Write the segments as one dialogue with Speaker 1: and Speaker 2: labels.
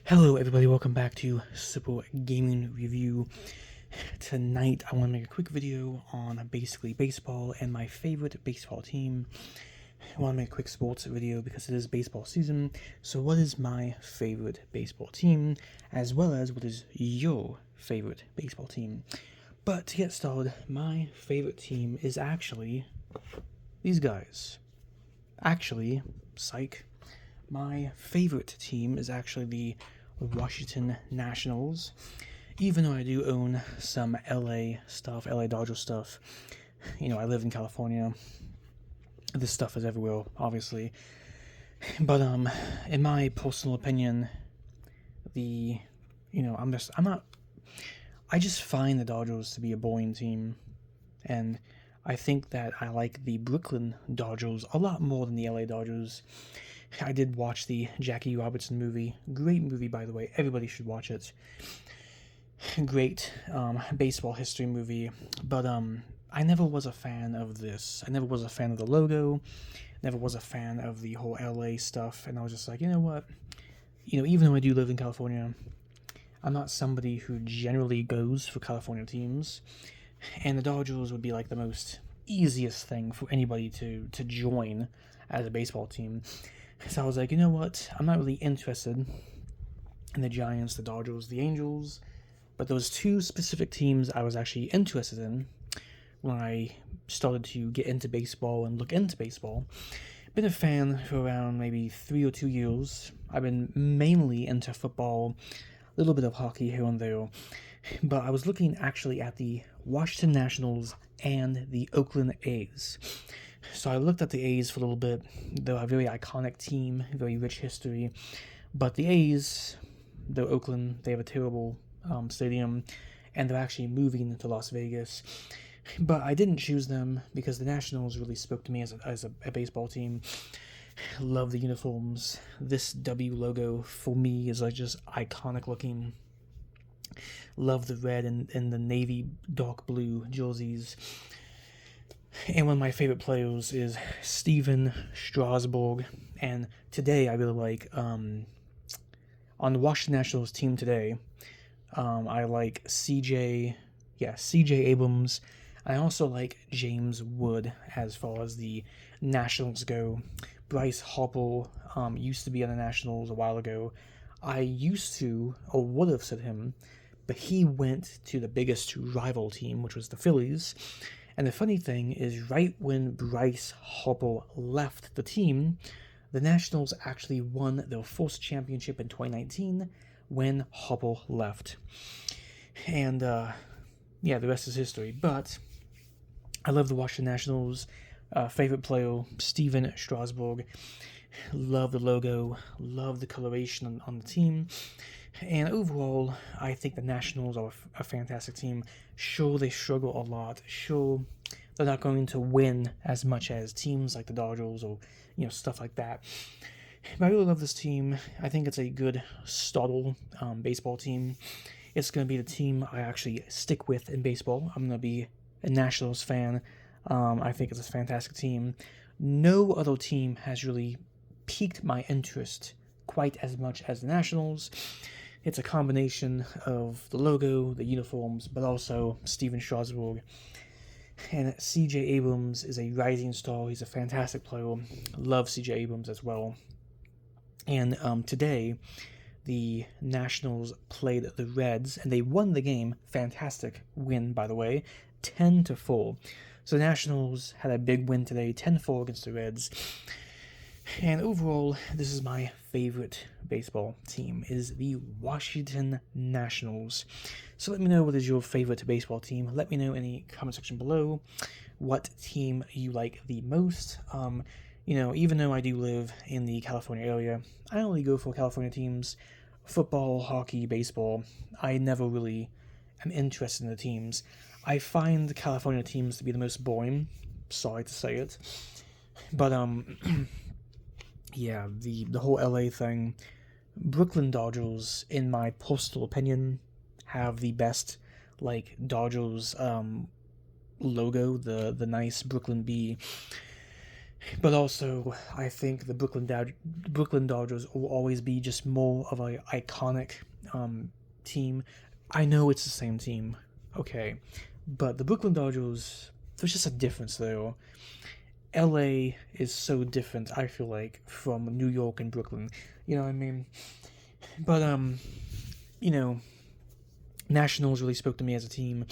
Speaker 1: Hello everybody, welcome back to Simple Gaming Review. Tonight I want to make a quick video on basically baseball and my favorite baseball team. I want to make a quick sports video because it is baseball season. So what is my favorite baseball team, as well as what is your favorite baseball team? But to get started, my favorite team is actually these guys. Actually, psych. My favorite team is actually the Washington Nationals. Even though I do own some LA stuff, LA Dodger stuff, I live in California. This stuff is everywhere, obviously. But in my personal opinion, I just find the Dodgers to be a boring team, and I think that I like the Brooklyn Dodgers a lot more than the LA Dodgers. I did watch the Jackie Robinson movie. Great movie, by the way. Everybody should watch it. Great baseball history movie. But I never was a fan of this. I never was a fan of the logo. Never was a fan of the whole LA stuff. And I was just like, you know what? Even though I do live in California, I'm not somebody who generally goes for California teams. And the Dodgers would be like the most easiest thing for anybody to join as a baseball team. So I was like, you know what? I'm not really interested in the Giants, the Dodgers, the Angels, but those two specific teams I was actually interested in when I started to get into baseball and look into baseball. Been a fan for around maybe 3 or 2 years. I've been mainly into football, a little bit of hockey here and there, but I was looking actually at the Washington Nationals and the Oakland A's. So I looked at the A's for a little bit. They're a very iconic team, very rich history. But the A's, though Oakland, they have a terrible stadium, and they're actually moving to Las Vegas. But I didn't choose them because the Nationals really spoke to me as a baseball team. Love the uniforms. This W logo for me is like just iconic looking. Love the red and the navy dark blue jerseys. And one of my favorite players is Steven Strasburg. And today I really like, on the Washington Nationals team today, I like CJ Abrams. I also like James Wood as far as the Nationals go. Bryce Harper used to be on the Nationals a while ago. I used to, or would have said him, but he went to the biggest rival team, which was the Phillies. And the funny thing is, right when Bryce Harper left the team, the Nationals actually won their first championship in 2019 when Harper left. And, the rest is history. But I love the Washington Nationals. Favorite player, Steven Strasburg. Love the logo. Love the coloration on the team. And overall, I think the Nationals are a fantastic team. Sure, they struggle a lot. Sure, they're not going to win as much as teams like the Dodgers or, stuff like that. But I really love this team. I think it's a good, startle baseball team. It's going to be the team I actually stick with in baseball. I'm going to be a Nationals fan. I think it's a fantastic team. No other team has really piqued my interest quite as much as the Nationals. It's a combination of the logo, the uniforms, but also Steven Strasburg. And CJ Abrams is a rising star. He's a fantastic player. Love CJ Abrams as well. And today, the Nationals played the Reds, and they won the game. Fantastic win, by the way, 10-4. So the Nationals had a big win today, 10-4 against the Reds. And overall, this is my favorite baseball team, is the Washington Nationals. So let me know what is your favorite baseball team. Let me know in the comment section below what team you like the most. Even though I do live in the California area, I only go for California teams. Football, hockey, baseball. I never really am interested in the teams. I find the California teams to be the most boring. Sorry to say it. But, yeah, the whole LA thing. Brooklyn Dodgers, in my personal opinion, have the best, Dodgers logo, the nice Brooklyn B. But also, I think the Brooklyn Dodgers will always be just more of an iconic team. I know it's the same team, okay, but the Brooklyn Dodgers, there's just a difference though. LA is so different, I feel like, from New York and Brooklyn. You know what I mean? But you know, Nationals really spoke to me as a team,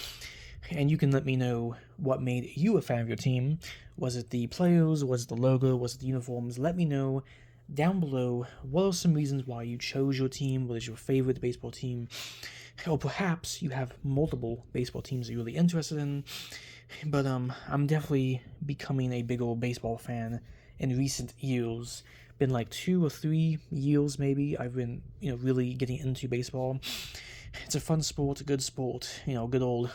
Speaker 1: and you can let me know what made you a fan of your team. Was it the players? Was it the logo? Was it the uniforms? Let me know down below what are some reasons why you chose your team. What is your favorite baseball team? Or perhaps you have multiple baseball teams that you're really interested in. But I'm definitely becoming a big old baseball fan in recent years. Been like 2 or 3 years maybe. I've been, really getting into baseball. It's a fun sport, a good sport, good old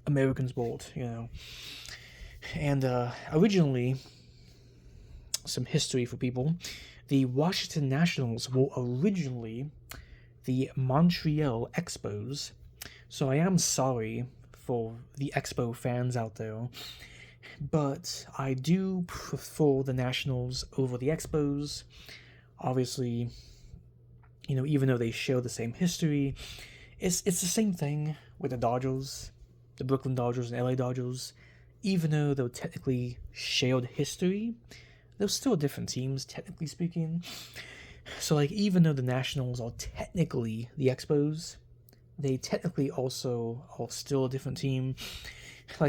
Speaker 1: American sport, And originally, some history for people, the Washington Nationals were originally the Montreal Expos. So I am sorry for the Expo fans out there, but I do prefer the Nationals over the Expos. Obviously, even though they share the same history, it's the same thing with the Dodgers, the Brooklyn Dodgers and LA Dodgers. Even though they're technically shared history, they're still different teams, technically speaking. So, even though the Nationals are technically the Expos, they technically also are still a different team.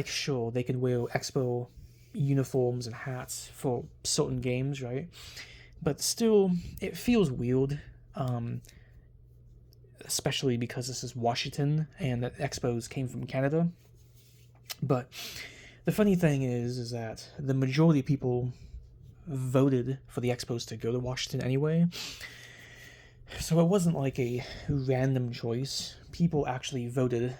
Speaker 1: Sure, they can wear Expo uniforms and hats for certain games, right? But still, it feels weird, especially because this is Washington and the Expos came from Canada. But the funny thing is that the majority of people voted for the Expos to go to Washington anyway. So it wasn't like a random choice. People actually voted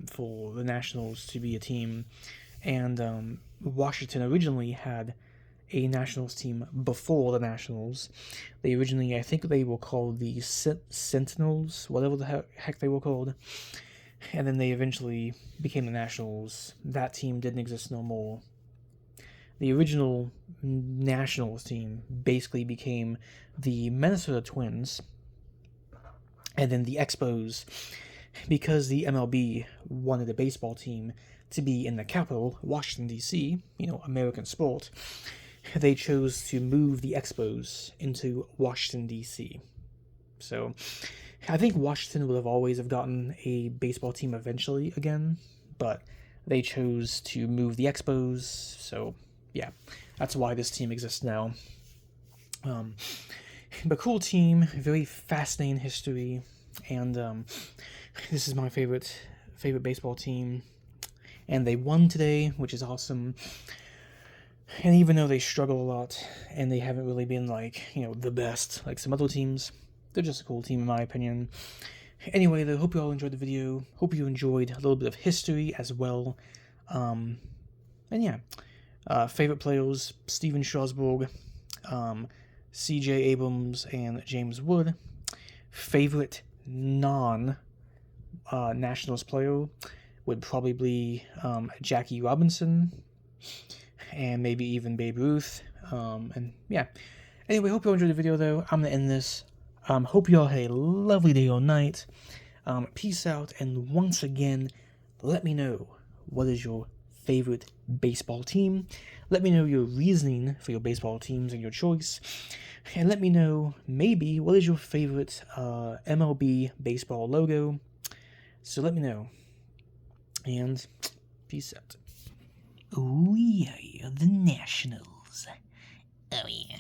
Speaker 1: for the Nationals to be a team. And Washington originally had a Nationals team before the Nationals. They originally, I think they were called the Sentinels, whatever the heck they were called. And then they eventually became the Nationals. That team didn't exist no more. The original Nationals team basically became the Minnesota Twins, and then the Expos, because the MLB wanted a baseball team to be in the capital, Washington, D.C., American sport, they chose to move the Expos into Washington, D.C. So I think Washington would have always have gotten a baseball team eventually again, but they chose to move the Expos, so yeah, that's why this team exists now. But cool team, very fascinating history, and this is my favorite baseball team, and they won today, which is awesome. And even though they struggle a lot, and they haven't really been the best like some other teams, they're just a cool team in my opinion. Anyway, though, hope you all enjoyed the video. Hope you enjoyed a little bit of history as well. And yeah. Favorite players, Steven Strasburg, C.J. Abrams, and James Wood. Favorite non-Nationals player would probably be Jackie Robinson, and maybe even Babe Ruth. And yeah. Anyway, hope you all enjoyed the video, though. I'm going to end this. Hope you all had a lovely day or night. Peace out, and once again, let me know what is your favorite baseball team. Let me know your reasoning for your baseball teams and your choice. And let me know, maybe, what is your favorite MLB baseball logo. So let me know. And peace out.
Speaker 2: Oh yeah, the Nationals. Oh yeah.